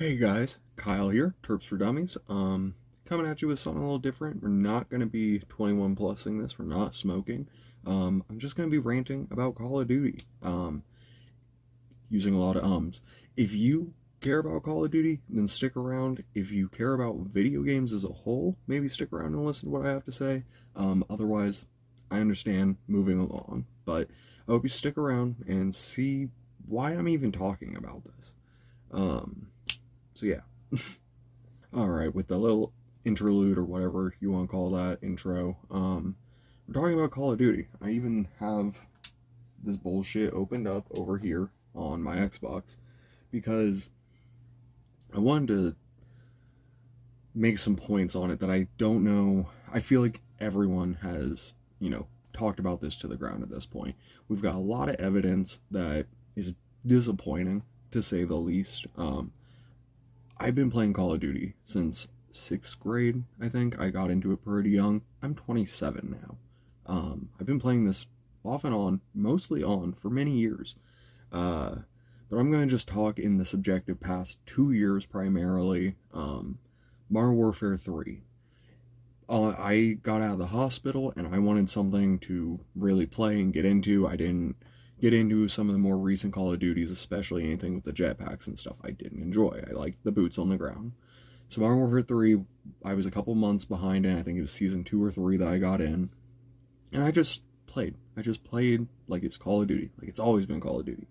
Hey guys, Kyle here, Terps for Dummies. Coming at you with something a little different. We're not going to be 21 plusing this. We're not smoking. I'm just going to be ranting about Call of Duty. Using a lot of ums. If you care about Call of Duty, then stick around. If you care about video games as a whole, maybe stick around and listen to what I have to say. Otherwise, I understand moving along. But I hope you stick around and see why I'm even talking about this. So yeah. Alright, with the little interlude or whatever you want to call that intro, we're talking about Call of Duty. I even have this bullshit opened up over here on my Xbox because I wanted to make some points on it that I don't know. I feel like everyone has, talked about this to the ground at this point. We've got a lot of evidence that is disappointing, to say the least. I've been playing Call of Duty since 6th grade, I think. I got into it pretty young. I'm 27 now. I've been playing this off and on, mostly on, for many years. But I'm going to just talk in the subjective past 2 years primarily. Modern Warfare 3. I got out of the hospital and I wanted something to really play and get into. I didn't get into some of the more recent Call of Duties, especially anything with the jetpacks and stuff I didn't enjoy. I liked the boots on the ground. So Modern Warfare 3, I was a couple months behind in. I think it was season 2 or 3 that I got in. And I just played. Like it's Call of Duty. Like it's always been Call of Duty.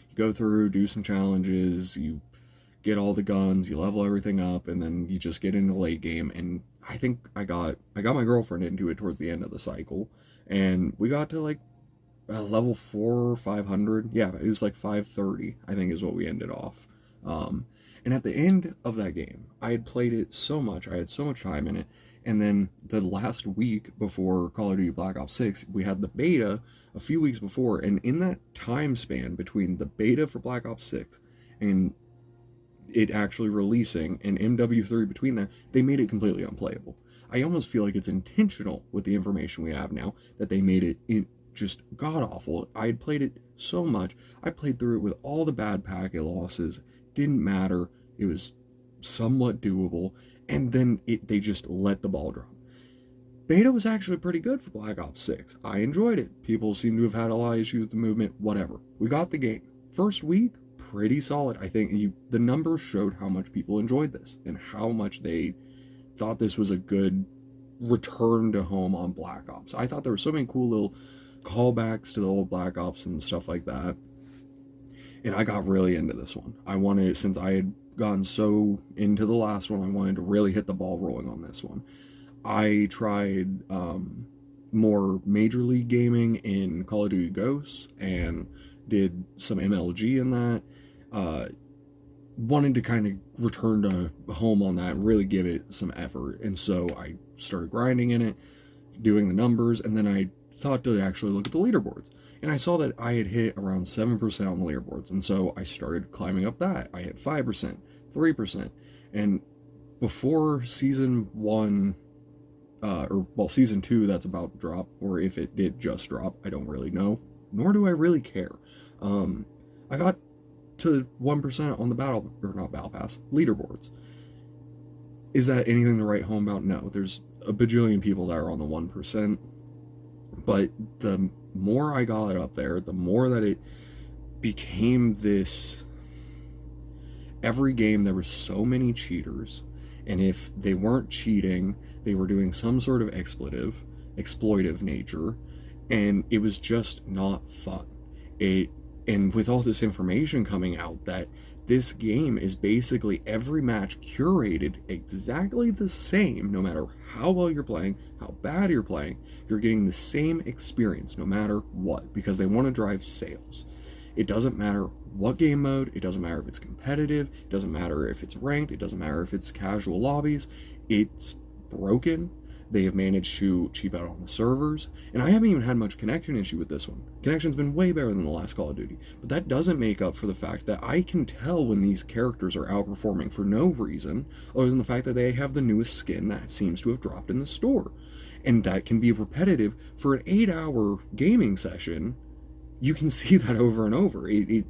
You go through, do some challenges, you get all the guns, you level everything up, and then you just get into the late game. And I think I got my girlfriend into it towards the end of the cycle. And we got to like level 4 500. Yeah, it was like 530, I think, is what we ended off. And at the end of that game, I had played it so much, I had so much time in it, and then the last week before Call of Duty Black Ops 6, we had the beta a few weeks before, and in that time span between the beta for Black Ops 6 and it actually releasing and MW3 between that, they made it completely unplayable. I almost feel like it's intentional with the information we have now that they made it just god-awful. I had played it so much. I played through it with all the bad packet losses. Didn't matter. It was somewhat doable. And then they just let the ball drop. Beta was actually pretty good for Black Ops 6. I enjoyed it. People seem to have had a lot of issues with the movement. Whatever. We got the game. First week, pretty solid. I think the numbers showed how much people enjoyed this and how much they thought this was a good return to home on Black Ops. I thought there were so many cool little callbacks to the old Black Ops and stuff like that. And I got really into this one. Since I had gotten so into the last one, I wanted to really hit the ball rolling on this one. I tried more Major League Gaming in Call of Duty Ghosts and did some MLG in that. Wanted to kind of return to home on that and really give it some effort. And so I started grinding in it, doing the numbers, and then I thought to actually look at the leaderboards. And I saw that I had hit around 7% on the leaderboards. And so I started climbing up that. I hit 5%, 3%. And before season 1, season 2, that's about to drop, or if it did just drop, I don't really know. Nor do I really care. I got to 1% on the Battle Pass leaderboards. Is that anything to write home about? No. There's a bajillion people that are on the 1%. But the more I got it up there, the more that it became this. Every game there were so many cheaters, and if they weren't cheating, they were doing some sort of exploitive nature, and it was just not fun. And with all this information coming out that this game is basically every match curated exactly the same, no matter how well you're playing, how bad you're playing, you're getting the same experience no matter what, because they want to drive sales. It doesn't matter what game mode, it doesn't matter if it's competitive, it doesn't matter if it's ranked, it doesn't matter if it's casual lobbies, it's broken. They have managed to cheap out on the servers, and I haven't even had much connection issue with this one. Connection's been way better than the last Call of Duty, but that doesn't make up for the fact that I can tell when these characters are outperforming for no reason other than the fact that they have the newest skin that seems to have dropped in the store. And that can be repetitive for an 8-hour gaming session. You can see that over and over. And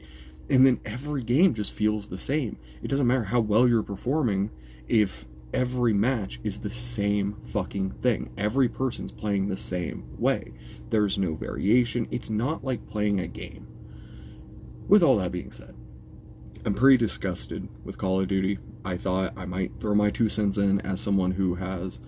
And then every game just feels the same. It doesn't matter how well you're performing if every match is the same fucking thing. Every person's playing the same way. There's no variation. It's not like playing a game. With all that being said, I'm pretty disgusted with Call of Duty. I thought I might throw my 2 cents in as someone who has...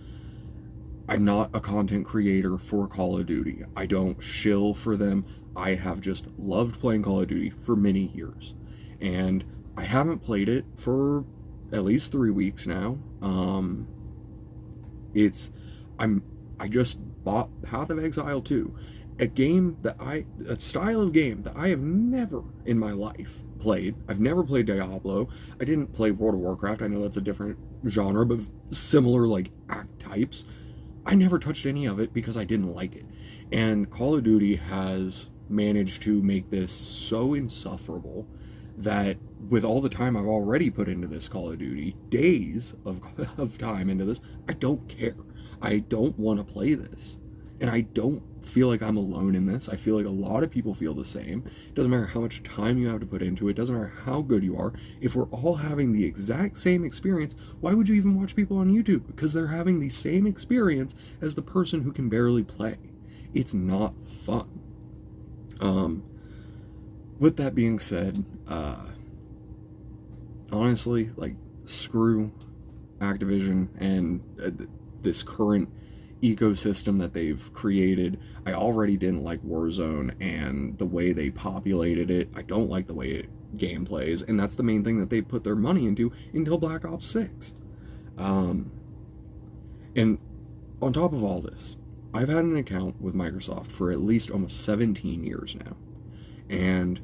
I'm not a content creator for Call of Duty. I don't shill for them. I have just loved playing Call of Duty for many years. And I haven't played it for at least 3 weeks now. I just bought Path of Exile 2, a style of game that I have never in my life played. I've never played Diablo. I didn't play World of Warcraft. I know that's a different genre, but similar like act types. I never touched any of it because I didn't like it. And Call of Duty has managed to make this so insufferable that with all the time I've already put into this Call of Duty, days of time into this, I don't care. I don't want to play this. And I don't feel like I'm alone in this. I feel like a lot of people feel the same. It doesn't matter how much time you have to put into it. It doesn't matter how good you are. If we're all having the exact same experience, why would you even watch people on YouTube? Because they're having the same experience as the person who can barely play. It's not fun. With that being said, honestly, like, screw Activision and this current ecosystem that they've created. I already didn't like Warzone and the way they populated it. I don't like the way it game plays, and that's the main thing that they put their money into until Black Ops 6. And on top of all this, I've had an account with Microsoft for at least almost 17 years now, and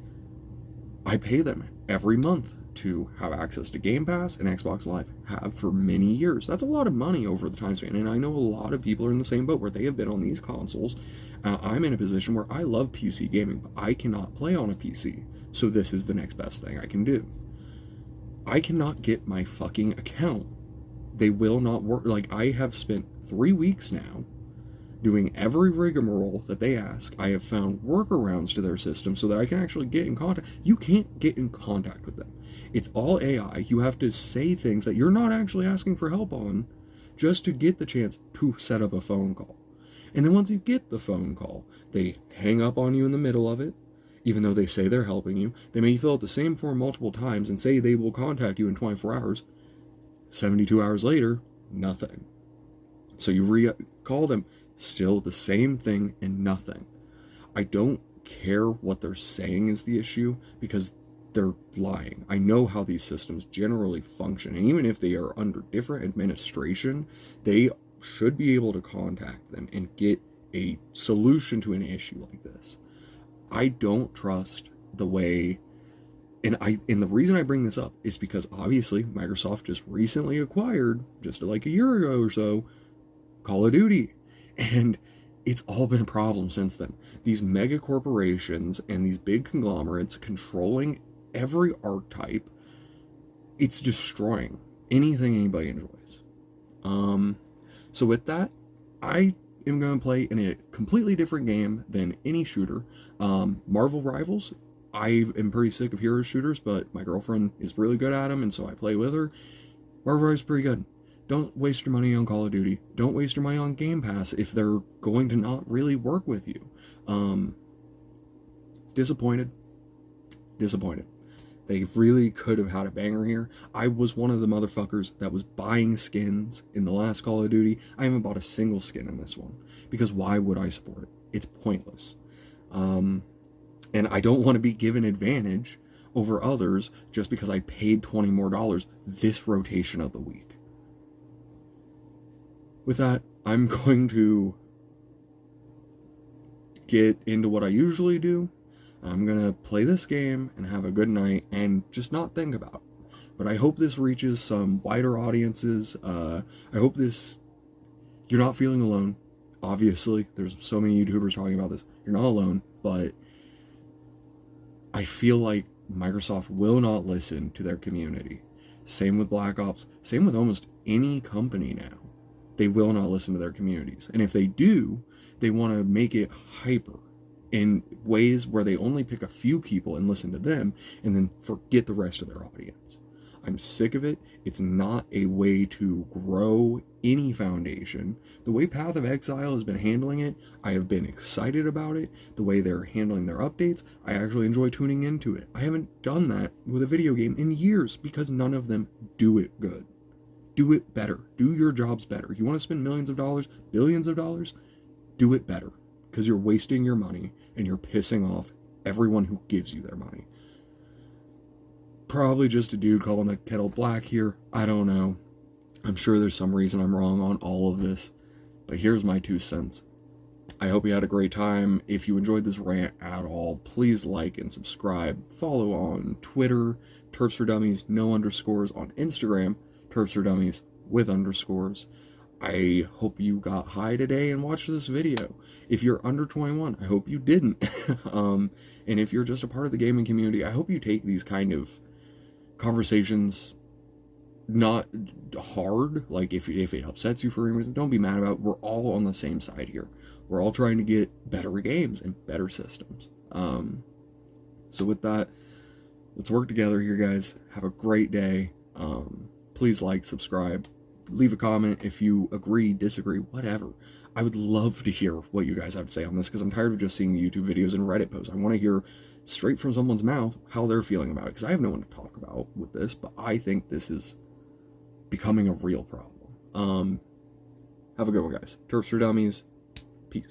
I pay them every month to have access to Game Pass and Xbox Live. Have for many years. That's a lot of money over the time span, and I know a lot of people are in the same boat where they have been on these consoles. I'm in a position where I love PC gaming, but I cannot play on a PC, so this is the next best thing I can do. I cannot get my fucking account. They will not work. Like, I have spent 3 weeks now doing every rigmarole that they ask. I have found workarounds to their system so that I can actually get in contact. You can't get in contact with them. It's all AI. You have to say things that you're not actually asking for help on just to get the chance to set up a phone call. And then once you get the phone call, they hang up on you in the middle of it, even though they say they're helping you. They make you fill out the same form multiple times and say they will contact you in 24 hours. 72 hours later, nothing. So you call them, still the same thing and nothing. I don't care what they're saying is the issue, because they're lying. I know how these systems generally function, and even if they are under different administration, they should be able to contact them and get a solution to an issue like this. I don't trust the way, and the reason I bring this up is because obviously Microsoft just recently acquired, just like a year ago or so, Call of Duty. And it's all been a problem since then. These mega corporations and these big conglomerates controlling every archetype, it's destroying anything anybody enjoys. So with that, I am going to play in a completely different game than any shooter. Marvel Rivals, I am pretty sick of hero shooters, but my girlfriend is really good at them, and so I play with her. Marvel Rivals is pretty good. Don't waste your money on Call of Duty. Don't waste your money on Game Pass if they're going to not really work with you. Disappointed. They really could have had a banger here. I was one of the motherfuckers that was buying skins in the last Call of Duty. I haven't bought a single skin in this one, because why would I support it? It's pointless. And I don't want to be given advantage over others just because I paid $20 more this rotation of the week. With that, I'm going to get into what I usually do. I'm going to play this game and have a good night and just not think about it. But I hope this reaches some wider audiences. I hope you're not feeling alone. Obviously, there's so many YouTubers talking about this. You're not alone, but I feel like Microsoft will not listen to their community. Same with Black Ops. Same with almost any company now. They will not listen to their communities. And if they do, they want to make it hyper. in ways where they only pick a few people and listen to them and then forget the rest of their audience. I'm sick of it. It's not a way to grow any foundation. The way Path of Exile has been handling it, I have been excited about it. The way they're handling their updates, I actually enjoy tuning into it. I haven't done that with a video game in years because none of them do it good. Do it better. Do your jobs better. You want to spend millions of dollars, billions of dollars? Do it better, because you're wasting your money and you're pissing off everyone who gives you their money. Probably just a dude calling the kettle black here. I don't know. I'm sure there's some reason I'm wrong on all of this, but here's my 2 cents. I hope you had a great time. If you enjoyed this rant at all, please like and subscribe. Follow on Twitter, Terps for Dummies, no underscores. On Instagram, Terps for Dummies with underscores. I hope you got high today and watched this video. If you're under 21, I hope you didn't. And if you're just a part of the gaming community, I hope you take these kind of conversations not hard. Like, if it upsets you for any reason, don't be mad about it. We're all on the same side here. We're all trying to get better games and better systems. So with that, let's work together here, guys. Have a great day. Please like, subscribe, leave a comment if you agree, disagree, whatever. I would love to hear what you guys have to say on this, because I'm tired of just seeing YouTube videos and Reddit posts. I want to hear straight from someone's mouth how they're feeling about it, because I have no one to talk about with this, but I think this is becoming a real problem. Have a good one, guys. Terps for Dummies,